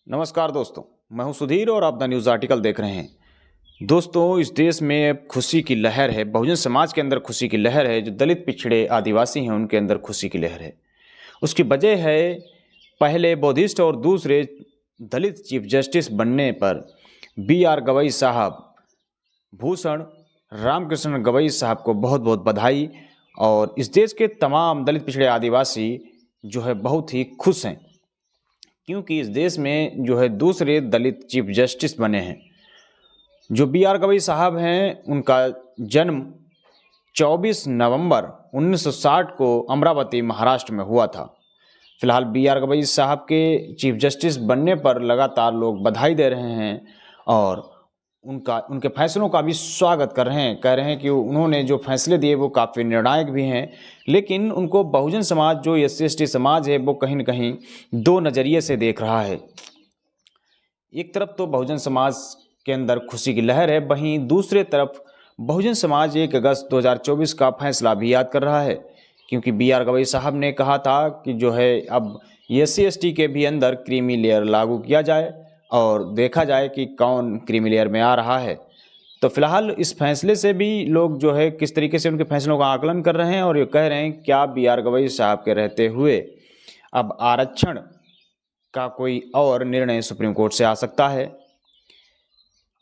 नमस्कार दोस्तों, मैं हूं सुधीर और आप द न्यूज़ आर्टिकल देख रहे हैं। दोस्तों, इस देश में अब खुशी की लहर है। बहुजन समाज के अंदर खुशी की लहर है। जो दलित पिछड़े आदिवासी हैं उनके अंदर खुशी की लहर है। उसकी वजह है पहले बौद्धिस्ट और दूसरे दलित चीफ जस्टिस बनने पर B.R. गवई साहब, भूषण रामकृष्ण गवई साहब को बहुत बहुत बधाई। और इस देश के तमाम दलित पिछड़े आदिवासी जो है बहुत ही खुश हैं, क्योंकि इस देश में जो है दूसरे दलित चीफ जस्टिस बने हैं। जो B.R. गवई साहब हैं, उनका जन्म 24 नवंबर 1960 को अमरावती महाराष्ट्र में हुआ था। फिलहाल B.R. गवई साहब के चीफ जस्टिस बनने पर लगातार लोग बधाई दे रहे हैं और उनके फैसलों का भी स्वागत कर रहे हैं। कह रहे हैं कि उन्होंने जो फैसले दिए वो काफ़ी निर्णायक भी हैं, लेकिन उनको बहुजन समाज जो SC/ST समाज है वो कहीं न कहीं दो नज़रिए से देख रहा है। एक तरफ तो बहुजन समाज के अंदर खुशी की लहर है, वहीं दूसरे तरफ बहुजन समाज 1 अगस्त 2024 का फैसला भी याद कर रहा है, क्योंकि B.R. गवई साहब ने कहा था कि जो है अब SC/ST के भी अंदर क्रीमी लेयर लागू किया जाए और देखा जाए कि कौन क्रीमी लेयर में आ रहा है। तो फिलहाल इस फैसले से भी लोग जो है किस तरीके से उनके फैसलों का आकलन कर रहे हैं और ये कह रहे हैं क्या B.R. गवई साहब के रहते हुए अब आरक्षण का कोई और निर्णय सुप्रीम कोर्ट से आ सकता है।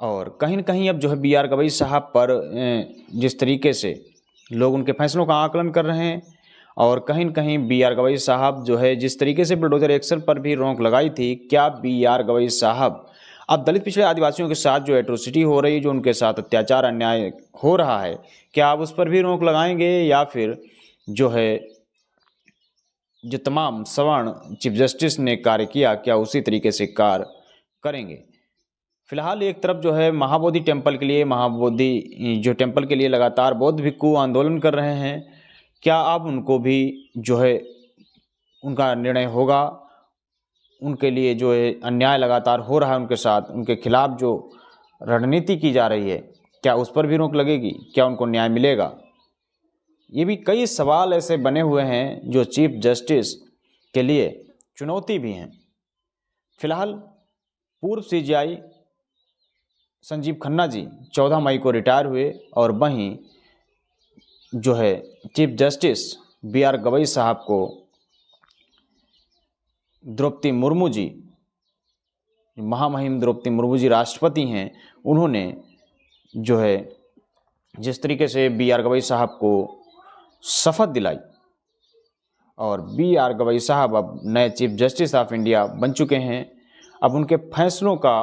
और कहीं न कहीं अब जो है B.R. गवई साहब पर जिस तरीके से लोग उनके फैसलों का आकलन कर रहे हैं और कहीं न कहीं B.R. गवई साहब जो है जिस तरीके से बुलडोजर एक्शन पर भी रोक लगाई थी, क्या B.R. गवई साहब अब दलित पिछड़े आदिवासियों के साथ जो एट्रोसिटी हो रही, जो उनके साथ अत्याचार अन्याय हो रहा है, क्या आप उस पर भी रोक लगाएंगे या फिर जो है जो तमाम सवर्ण चीफ जस्टिस ने कार्य किया क्या उसी तरीके से कार्य करेंगे? फिलहाल एक तरफ जो है महाबोधि टेम्पल के लिए लगातार बौद्ध भिक्खु आंदोलन कर रहे हैं। क्या अब उनको भी जो है उनका निर्णय होगा? उनके लिए जो है अन्याय लगातार हो रहा है उनके साथ, उनके खिलाफ जो रणनीति की जा रही है, क्या उस पर भी रोक लगेगी? क्या उनको न्याय मिलेगा? ये भी कई सवाल ऐसे बने हुए हैं जो चीफ जस्टिस के लिए चुनौती भी हैं। फिलहाल पूर्व CJI संजीव खन्ना जी 14 मई को रिटायर हुए और वहीं जो है चीफ जस्टिस B.R. गवई साहब को द्रौपदी मुर्मू जी, महामहिम द्रौपदी मुर्मू जी राष्ट्रपति हैं, उन्होंने जो है जिस तरीके से B.R. गवई साहब को शपथ दिलाई और B.R. गवई साहब अब नए चीफ जस्टिस ऑफ इंडिया बन चुके हैं। अब उनके फैसलों का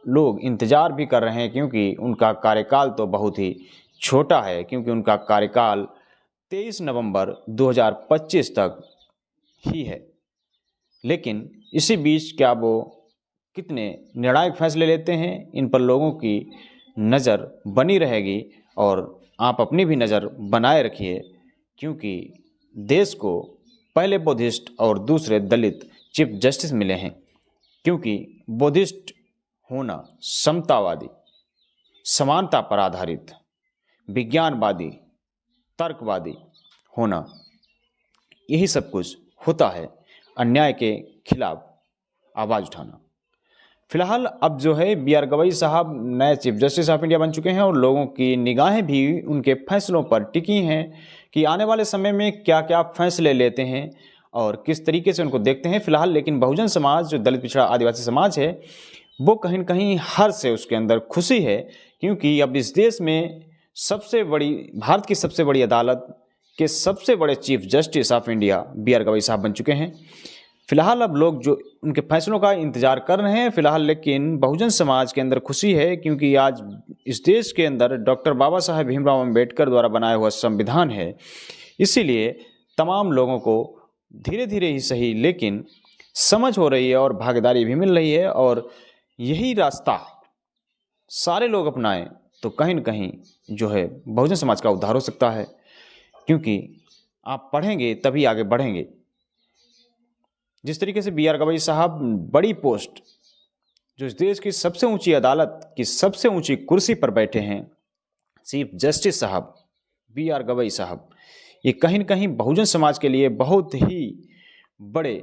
लोग इंतज़ार भी कर रहे हैं, क्योंकि उनका कार्यकाल तो बहुत ही छोटा है, क्योंकि उनका कार्यकाल 23 नवंबर 2025 तक ही है। लेकिन इसी बीच क्या वो कितने निर्णायक फैसले लेते हैं, इन पर लोगों की नज़र बनी रहेगी और आप अपनी भी नज़र बनाए रखिए, क्योंकि देश को पहले बौद्धिस्ट और दूसरे दलित चीफ जस्टिस मिले हैं। क्योंकि बौद्धिस्ट होना समतावादी, समानता पर आधारित, विज्ञानवादी, तर्कवादी होना, यही सब कुछ होता है अन्याय के खिलाफ आवाज़ उठाना। फिलहाल अब जो है B.R. गवई साहब नए चीफ जस्टिस ऑफ इंडिया बन चुके हैं और लोगों की निगाहें भी उनके फैसलों पर टिकी हैं कि आने वाले समय में क्या क्या फैसले लेते हैं और किस तरीके से उनको देखते हैं। फिलहाल लेकिन बहुजन समाज जो दलित पिछड़ा आदिवासी समाज है वो कहीं न कहीं हर्ष है, उसके अंदर खुशी है, क्योंकि अब इस देश में भारत की सबसे बड़ी अदालत के सबसे बड़े chief justice of India B.R. Gavai साहब बन चुके हैं। फिलहाल अब लोग जो उनके फैसलों का इंतजार कर रहे हैं। फिलहाल लेकिन बहुजन समाज के अंदर खुशी है, क्योंकि आज इस देश के अंदर डॉक्टर बाबा साहेब भीमराव अम्बेडकर द्वारा बनाया हुआ संविधान है। इसीलिए तमाम लोगों को धीरे धीरे ही सही लेकिन समझ हो रही है और भागीदारी भी मिल रही है, और यही रास्ता सारे लोग अपनाएं तो कहीं न कहीं जो है बहुजन समाज का उद्धार हो सकता है, क्योंकि आप पढ़ेंगे तभी आगे बढ़ेंगे। जिस तरीके से B.R. गवई साहब बड़ी पोस्ट, जो इस देश की सबसे ऊंची अदालत की सबसे ऊंची कुर्सी पर बैठे हैं, चीफ जस्टिस साहब B.R. गवई साहब, ये कहीं न कहीं बहुजन समाज के लिए बहुत ही बड़े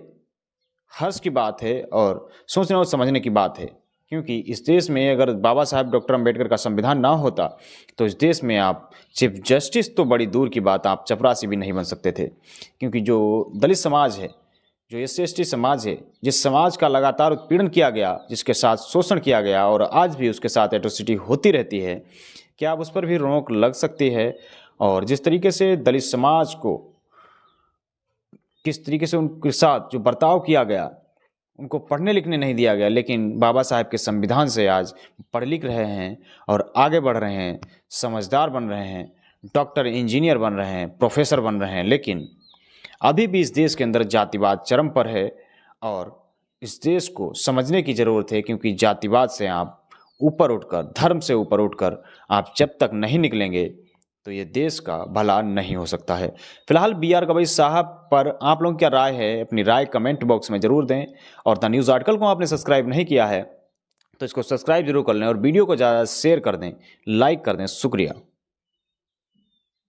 हर्ष की बात है और सोचने और समझने की बात है, क्योंकि इस देश में अगर बाबा साहब डॉक्टर अंबेडकर का संविधान ना होता तो इस देश में आप चीफ जस्टिस तो बड़ी दूर की बात, आप चपरासी भी नहीं बन सकते थे। क्योंकि जो दलित समाज है, जो SC/ST समाज है, जिस समाज का लगातार उत्पीड़न किया गया, जिसके साथ शोषण किया गया और आज भी उसके साथ एट्रोसिटी होती रहती है, क्या अब उस पर भी रोक लग सकती है? और जिस तरीके से दलित समाज को, किस तरीके से उनके साथ जो बर्ताव किया गया, उनको पढ़ने लिखने नहीं दिया गया, लेकिन बाबा साहब के संविधान से आज पढ़ लिख रहे हैं और आगे बढ़ रहे हैं, समझदार बन रहे हैं, डॉक्टर इंजीनियर बन रहे हैं, प्रोफेसर बन रहे हैं। लेकिन अभी भी इस देश के अंदर जातिवाद चरम पर है और इस देश को समझने की ज़रूरत है, क्योंकि जातिवाद से आप ऊपर उठकर, धर्म से ऊपर उठकर आप जब तक नहीं निकलेंगे तो ये देश का भला नहीं हो सकता है। फिलहाल BR गवई साहब पर आप लोगों की क्या राय है? अपनी राय कमेंट बॉक्स में ज़रूर दें। और द न्यूज़ आर्टिकल को आपने सब्सक्राइब नहीं किया है तो इसको सब्सक्राइब जरूर कर लें और वीडियो को ज़्यादा शेयर कर दें, लाइक कर दें। शुक्रिया।